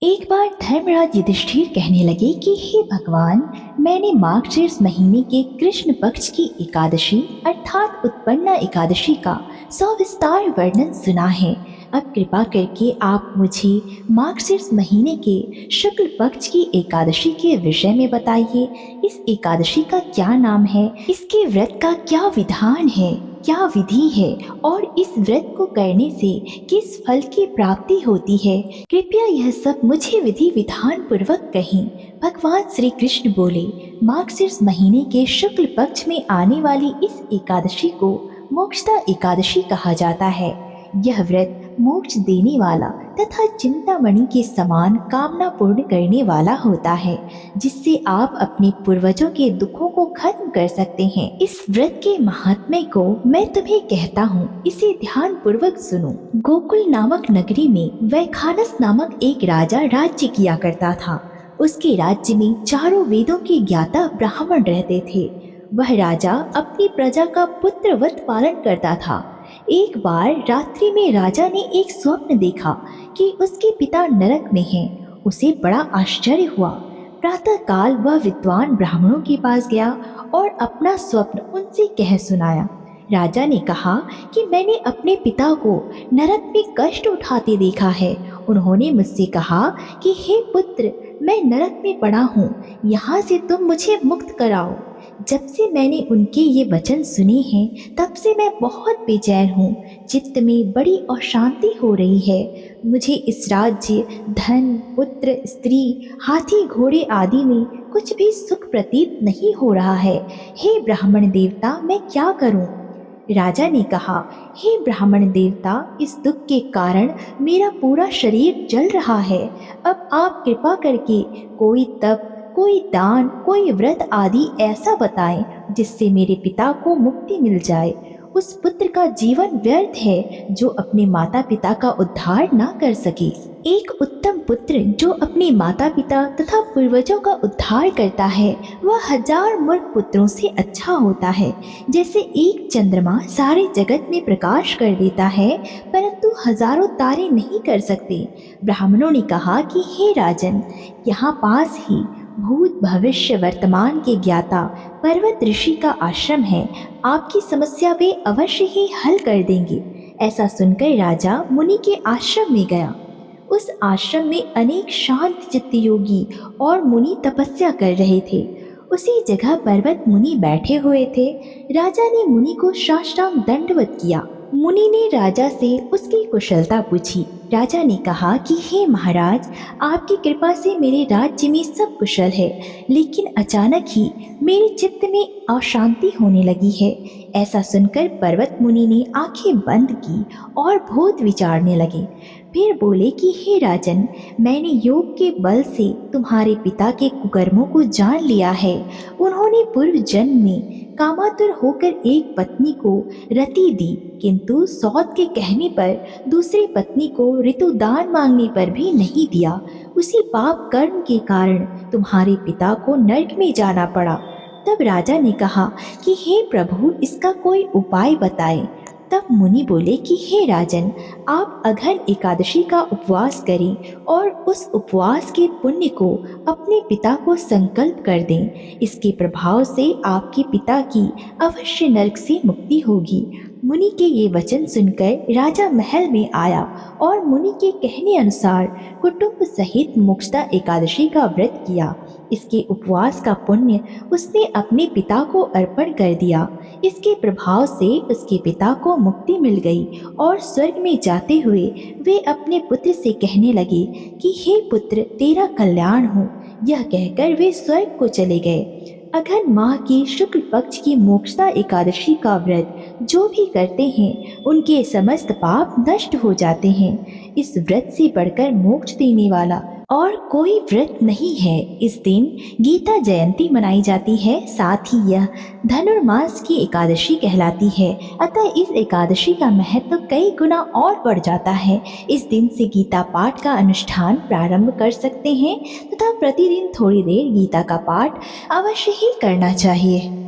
एक बार धर्मराज युधिष्ठिर कहने लगे कि हे भगवान, मैंने मार्गशीर्ष महीने के कृष्ण पक्ष की एकादशी अर्थात उत्पन्ना एकादशी का सविस्तार वर्णन सुना है। अब कृपा करके आप मुझे मार्गशीर्ष महीने के शुक्ल पक्ष की एकादशी के विषय में बताइए। इस एकादशी का क्या नाम है, इसके व्रत का क्या विधान है, क्या विधि है और इस व्रत को करने से किस फल की प्राप्ति होती है। कृपया यह सब मुझे विधि विधान पूर्वक कहें। भगवान श्री कृष्ण बोले, मार्गशीर्ष महीने के शुक्ल पक्ष में आने वाली इस एकादशी को मोक्षदा एकादशी कहा जाता है। यह व्रत मोक्ष देने वाला तथा चिंतामणि के समान कामना पूर्ण करने वाला होता है, जिससे आप अपने पूर्वजों के दुखों को खत्म कर सकते हैं। इस व्रत के महात्म्य को मैं तुम्हें कहता हूँ, इसे ध्यान पूर्वक सुनो। गोकुल नामक नगरी में वैखानस नामक एक राजा राज्य किया करता था। उसके राज्य में चारों वेदों के ज्ञाता ब्राह्मण रहते थे। वह राजा अपनी प्रजा का पुत्रवत पालन करता था। एक बार रात्रि में राजा ने एक स्वप्न देखा कि उसके पिता नरक में हैं। उसे बड़ा आश्चर्य हुआ। प्रातःकाल वह विद्वान ब्राह्मणों के पास गया और अपना स्वप्न उनसे कह सुनाया। राजा ने कहा कि मैंने अपने पिता को नरक में कष्ट उठाते देखा है। उन्होंने मुझसे कहा कि हे पुत्र, मैं नरक में पड़ा हूँ, यहाँ से तुम मुझे मुक्त कराओ। जब से मैंने उनके ये वचन सुने हैं, तब से मैं बहुत बेचैन हूँ। चित्त में बड़ी अशांति हो रही है। मुझे इस राज्य, धन, पुत्र, स्त्री, हाथी, घोड़े आदि में कुछ भी सुख प्रतीत नहीं हो रहा है। हे ब्राह्मण देवता, मैं क्या करूँ? राजा ने कहा, हे ब्राह्मण देवता, इस दुख के कारण मेरा पूरा शरीर जल रहा है। अब आप कृपा करके कोई तप, कोई दान, कोई व्रत आदि ऐसा बताएं जिससे मेरे पिता को मुक्ति मिल जाए। उस पुत्र का जीवन व्यर्थ है जो अपने माता पिता का उद्धार ना कर सके। एक उत्तम पुत्र जो अपने माता पिता तथा पूर्वजों का उद्धार करता है, वह हजार मूर्ख पुत्रों से अच्छा होता है। जैसे एक चंद्रमा सारे जगत में प्रकाश कर देता है, परंतु हजारों तारे नहीं कर सकते। ब्राह्मणों ने कहा कि हे राजन, यहाँ पास ही भूत, भविष्य, वर्तमान के ज्ञाता पर्वत ऋषि का आश्रम है। आपकी समस्या वे अवश्य ही हल कर देंगे। ऐसा सुनकर राजा मुनि के आश्रम में गया। उस आश्रम में अनेक शांत चित्त योगी और मुनि तपस्या कर रहे थे। उसी जगह पर्वत मुनि बैठे हुए थे। राजा ने मुनि को साष्टांग दंडवत किया। मुनि ने राजा से उसकी कुशलता पूछी। राजा ने कहा कि हे महाराज, आपकी कृपा से मेरे राज्य में सब कुशल है, लेकिन अचानक ही मेरे चित्त में अशांति होने लगी है। ऐसा सुनकर पर्वत मुनि ने आंखें बंद की और बहुत विचारने लगे। फिर बोले कि हे राजन, मैंने योग के बल से तुम्हारे पिता के कुकर्मों को जान लिया है। उन्होंने पूर्व जन्म में कामातुर होकर एक पत्नी को रति दी, किंतु सौत के कहने पर दूसरी पत्नी को ऋतुदान मांगने पर भी नहीं दिया। उसी पाप कर्म के कारण तुम्हारे पिता को नरक में जाना पड़ा। तब राजा ने कहा कि हे प्रभु, इसका कोई उपाय बताएं। तब मुनि बोले कि हे राजन, आप अघन एकादशी का उपवास करें और उस उपवास के पुण्य को अपने पिता को संकल्प कर दें। इसके प्रभाव से आपके पिता की अवश्य नरक से मुक्ति होगी। मुनि के ये वचन सुनकर राजा महल में आया और मुनि के कहने अनुसार कुटुंब सहित मोक्षदा एकादशी का व्रत किया। इसके उपवास का पुण्य उसने अपने पिता को अर्पण कर दिया। इसके प्रभाव से उसके पिता को मुक्ति मिल गई और स्वर्ग में जाते हुए वे अपने पुत्र से कहने लगे कि हे पुत्र, तेरा कल्याण हो। यह कहकर वे स्वर्ग को चले गए। अघन माह की शुक्ल पक्ष की मोक्षदा एकादशी का व्रत जो भी करते हैं, उनके समस्त पाप नष्ट हो जाते हैं। इस व्रत से बढ़कर मोक्ष देने वाला और कोई व्रत नहीं है। इस दिन गीता जयंती मनाई जाती है। साथ ही यह धनुर्मास की एकादशी कहलाती है। अतः इस एकादशी का महत्व कई गुना और बढ़ जाता है। इस दिन से गीता पाठ का अनुष्ठान प्रारंभ कर सकते हैं तथा प्रतिदिन थोड़ी देर गीता का पाठ अवश्य ही करना चाहिए।